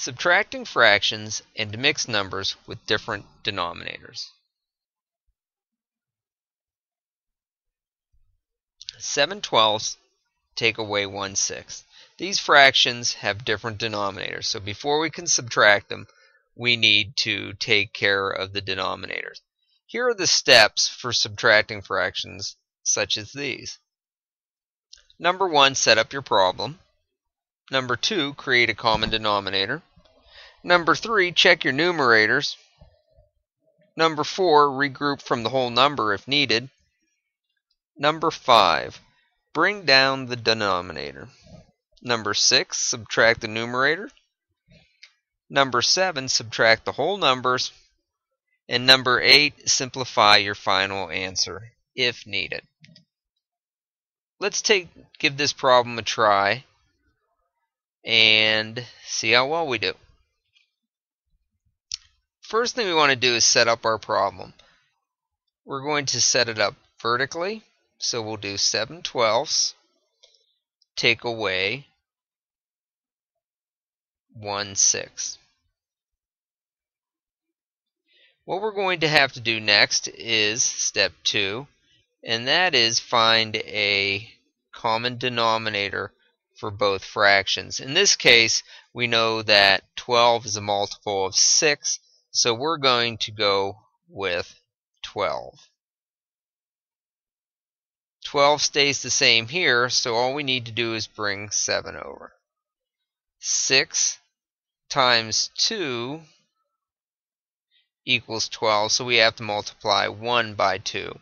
Subtracting fractions and mixed numbers with different denominators. 7/12 take away 1/6. These fractions have different denominators, so before we can subtract them, we need to take care of the denominators. Here are the steps for subtracting fractions such as these. Number 1, set up your problem. Number 2, create a common denominator. Number 3, check your numerators. Number 4, regroup from the whole number if needed. Number 5, bring down the denominator. Number 6, subtract the numerator. Number 7, subtract the whole numbers. And number 8, simplify your final answer if needed. Let's give this problem a try and see how well we do. First thing we want to do is set up our problem. We're going to set it up vertically, so we'll do 7/12 take away 1/6. What we're going to have to do next is step 2, and that is find a common denominator for both fractions. In this case, we know that 12 is a multiple of 6, so we're going to go with 12. 12 stays the same here, so all we need to do is bring 7 over. 6 times 2 equals 12, so we have to multiply 1 by 2,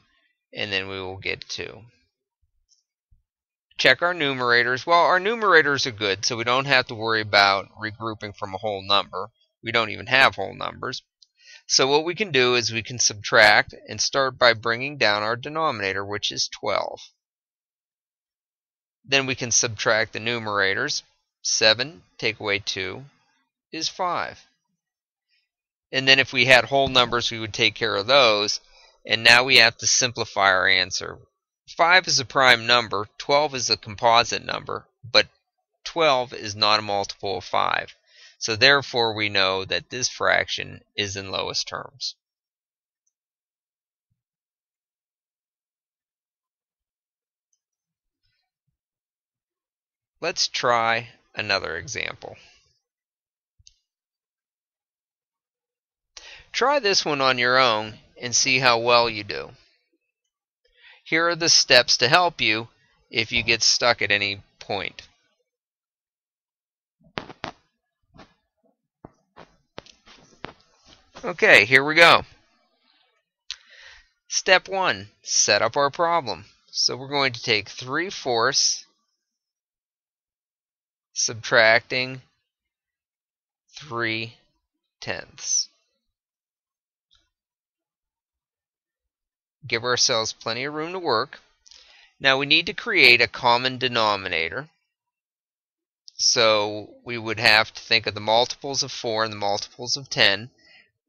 and then we will get 2. Check our numerators. Well, our numerators are good, so we don't have to worry about regrouping from a whole number. We don't even have whole numbers. So what we can do is we can subtract and start by bringing down our denominator, which is 12. Then we can subtract the numerators. 7 take away 2 is 5. And then if we had whole numbers, we would take care of those. And now we have to simplify our answer. 5 is a prime number, 12 is a composite number, but 12 is not a multiple of 5. So therefore we know that this fraction is in lowest terms. Let's try another example. Try this one on your own and see how well you do. Here are the steps to help you if you get stuck at any point. Okay, here we go. Step 1, set up our problem. So we're going to take 3/4 subtracting 3/10. Give ourselves plenty of room to work. Now we need to create a common denominator. So we would have to think of the multiples of 4 and the multiples of 10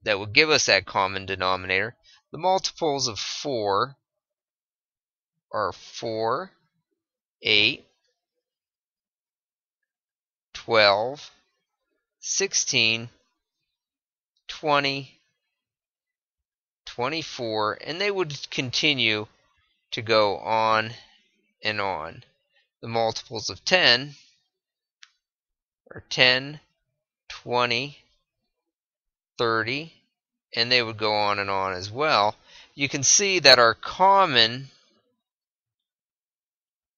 that would give us that common denominator. The multiples of 4 are 4, 8, 12, 16, 20, 24, and they would continue to go on and on. The multiples of 10 are 10, 20, 30, and they would go on and on as well. You can see that our common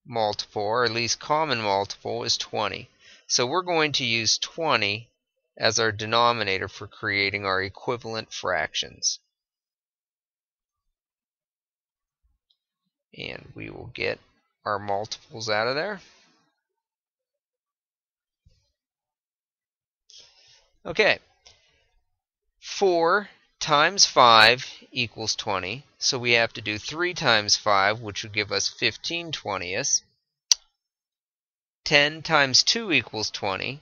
multiple, or at least common multiple, is 20. So we're going to use 20 as our denominator for creating our equivalent fractions. And we will get our multiples out of there. Okay. 4 times 5 equals 20. So we have to do 3 times 5, which would give us 15/20. 10 times 2 equals 20.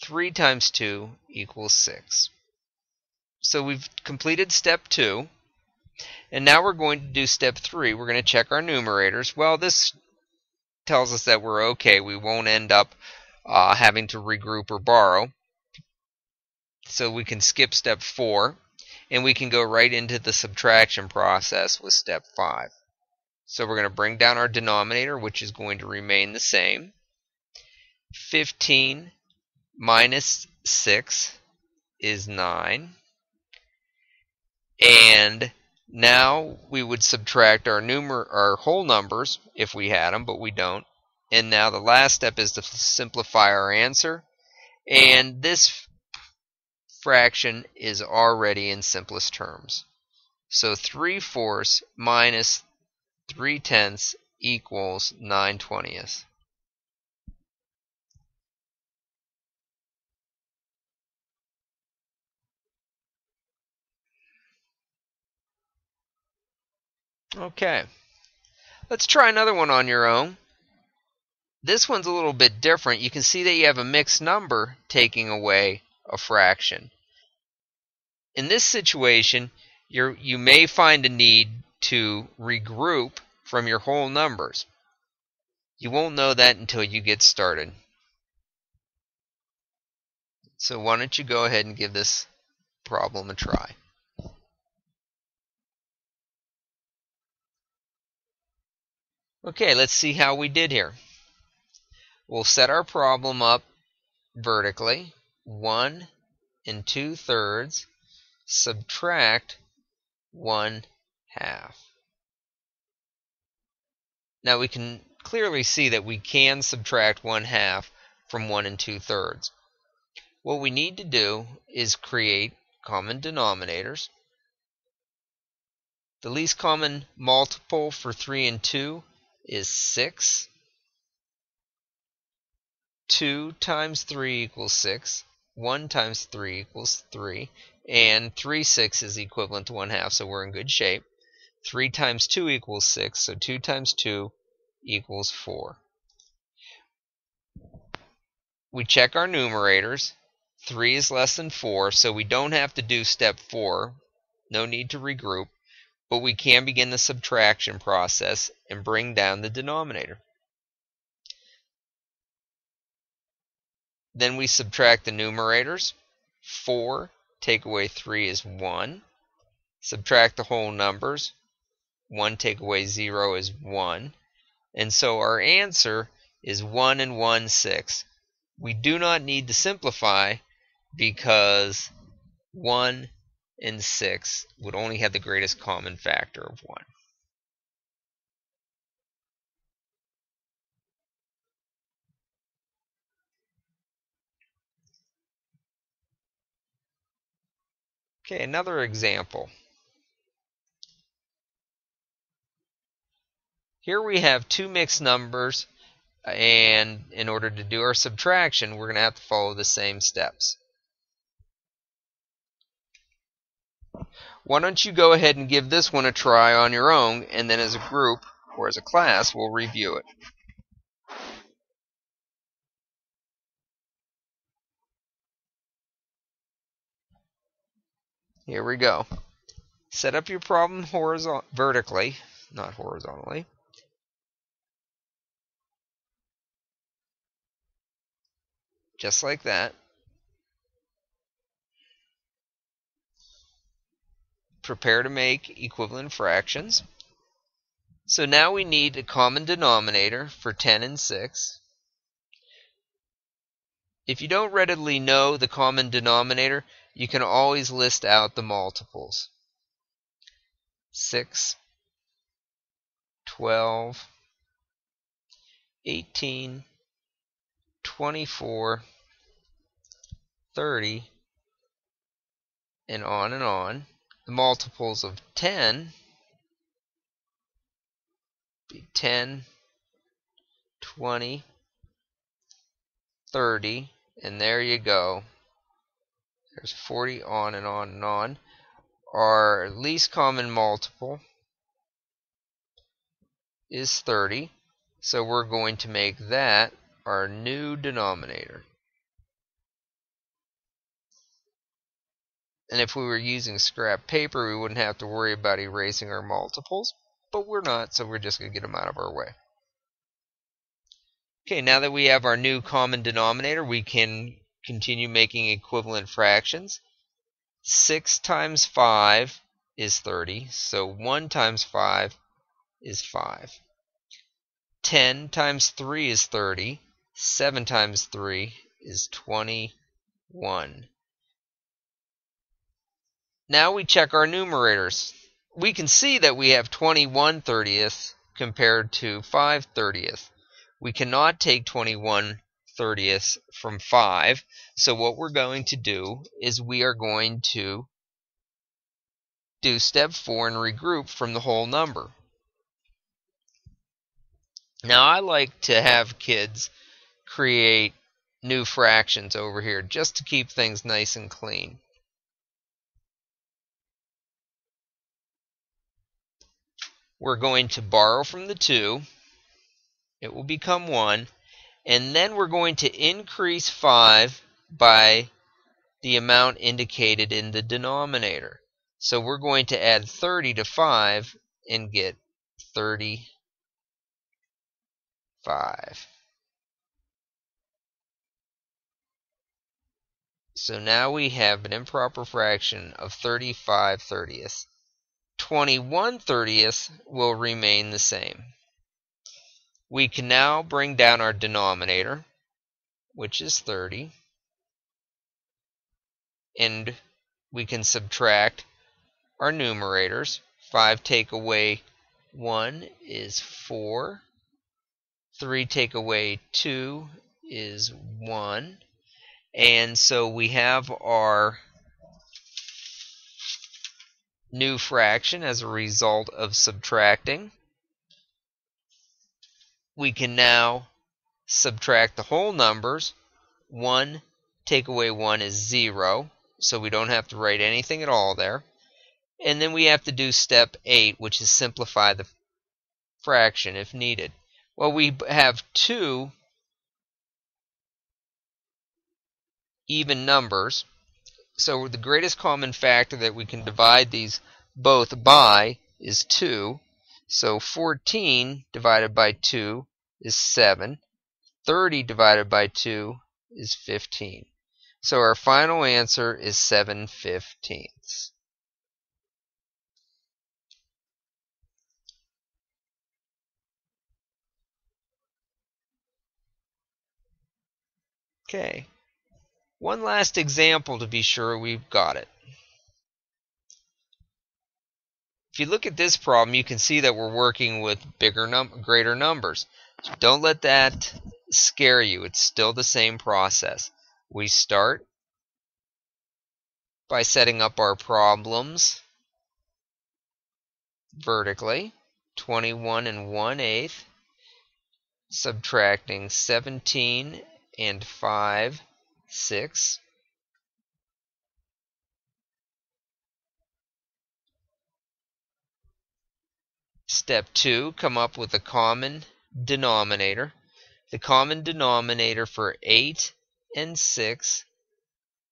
3 times 2 equals 6. So we've completed step 2. And now we're going to do step 3. We're going to check our numerators. Well, this tells us that we're okay. We won't end up having to regroup or borrow. So we can skip step 4, and we can go right into the subtraction process with step 5. So we're going to bring down our denominator, which is going to remain the same. 15 minus 6 is 9. And now we would subtract our whole numbers if we had them, but we don't. And now the last step is to simplify our answer. And this fraction is already in simplest terms. So 3/4 minus 3/10 equals 9/20. Okay, let's try another one on your own. This one's a little bit different. You can see that you have a mixed number taking away a fraction. In this situation, you may find a need to regroup from your whole numbers. You won't know that until you get started. So why don't you go ahead and give this problem a try. Okay, let's see how we did here. We'll set our problem up vertically. 1 2/3 subtract 1/2. Now we can clearly see that we can subtract 1/2 from 1 2/3. What we need to do is create common denominators. The least common multiple for 3 and 2 is 6. 2 times 3 equals 6. 1 times 3 equals 3. And 3/6 is equivalent to 1/2, so we're in good shape. 3 times 2 equals 6, so 2 times 2 equals 4. We check our numerators. 3 is less than 4, so we don't have to do step 4. No need to regroup. But we can begin the subtraction process and bring down the denominator. Then we subtract the numerators. 4 take away 3 is 1. Subtract the whole numbers. 1 take away 0 is 1. And so our answer is 1 1/6. We do not need to simplify because 1 and 6 would only have the greatest common factor of 1. Okay, another example. Here we have two mixed numbers, and in order to do our subtraction, we're going to have to follow the same steps. Why don't you go ahead and give this one a try on your own, and then as a group or as a class, we'll review it. Here we go. Set up your problem vertically, not horizontally. Just like that. Prepare to make equivalent fractions. So now we need a common denominator for 10 and 6. If you don't readily know the common denominator, you can always list out the multiples. 6, 12, 18, 24, 30, and on and on. The multiples of 10 be 10, 20, 30, and there you go. There's 40, on and on and on. Our least common multiple is 30, so we're going to make that our new denominator. And if we were using scrap paper, we wouldn't have to worry about erasing our multiples, but we're not, so we're just going to get them out of our way. Okay, now that we have our new common denominator, we can continue making equivalent fractions. 6 times 5 is 30, so 1 times 5 is 5. 10 times 3 is 30. 7 times 3 is 21. Now we check our numerators. We can see that we have 21/30 compared to 5/30. We cannot take 21/30 from 5, so what we're going to do is we are going to do step 4 and regroup from the whole number. Now I like to have kids create new fractions over here just to keep things nice and clean. We're going to borrow from the 2. It will become 1. And then we're going to increase 5 by the amount indicated in the denominator. So we're going to add 30 to 5 and get 35. So now we have an improper fraction of 35/30. 21/30 will remain the same. We can now bring down our denominator, which is 30, and we can subtract our numerators. 5 take away 1 is 4. 3 take away 2 is 1. And so we have our new fraction as a result of subtracting. We can now subtract the whole numbers. 1 take away 1 is 0, so we don't have to write anything at all there. And then we have to do step 8, which is simplify the fraction if needed. Well, we have 2 even numbers, so the greatest common factor that we can divide these both by is 2. So 14 divided by 2 is 7. 30 divided by 2 is 15. So our final answer is 7/15. Okay. One last example to be sure we've got it. If you look at this problem, you can see that we're working with greater numbers. Don't let that scare you. It's still the same process. We start by setting up our problems vertically. 21 1/8, subtracting 17 5/6. Step 2, come up with a common denominator. The common denominator for 8 and 6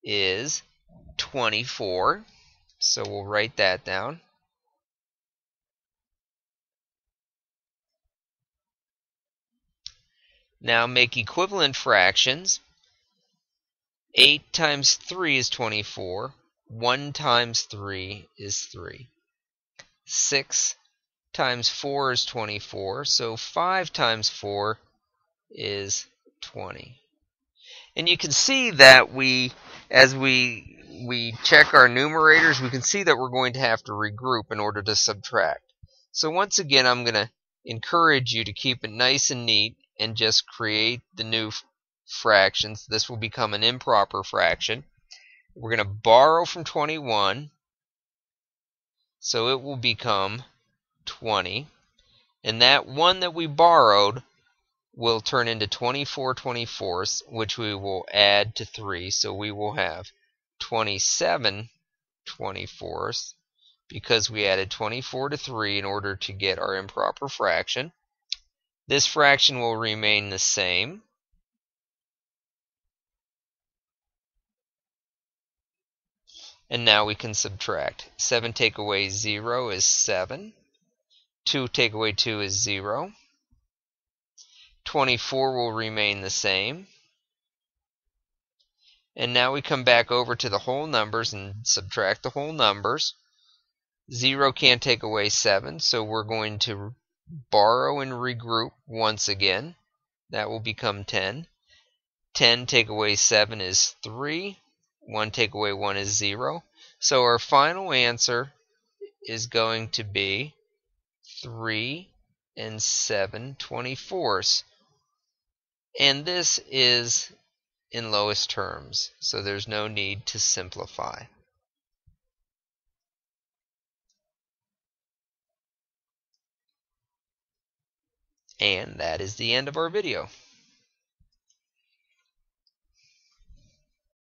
is 24. So we'll write that down. Now make equivalent fractions. 8 times 3 is 24. 1 times 3 is 3. 6 times 4 is 24. So 5 times 4 is 20. And you can see that as we check our numerators, we can see that we're going to have to regroup in order to subtract. So once again, I'm going to encourage you to keep it nice and neat and just create the new fractions. This will become an improper fraction. We're going to borrow from 21, so it will become 20. And that 1 that we borrowed will turn into 24/24, which we will add to 3. So we will have 27/24, because we added 24 to 3 in order to get our improper fraction. This fraction will remain the same. And now we can subtract. 7 take away 0 is 7. 2 take away 2 is 0. 24 will remain the same. And now we come back over to the whole numbers and subtract the whole numbers. 0 can't take away 7, so we're going to borrow and regroup once again. That will become 10. 10 take away 7 is 3. 1 take away 1 is 0. So our final answer is going to be 3 and 7/24. And this is in lowest terms, so there's no need to simplify. And that is the end of our video.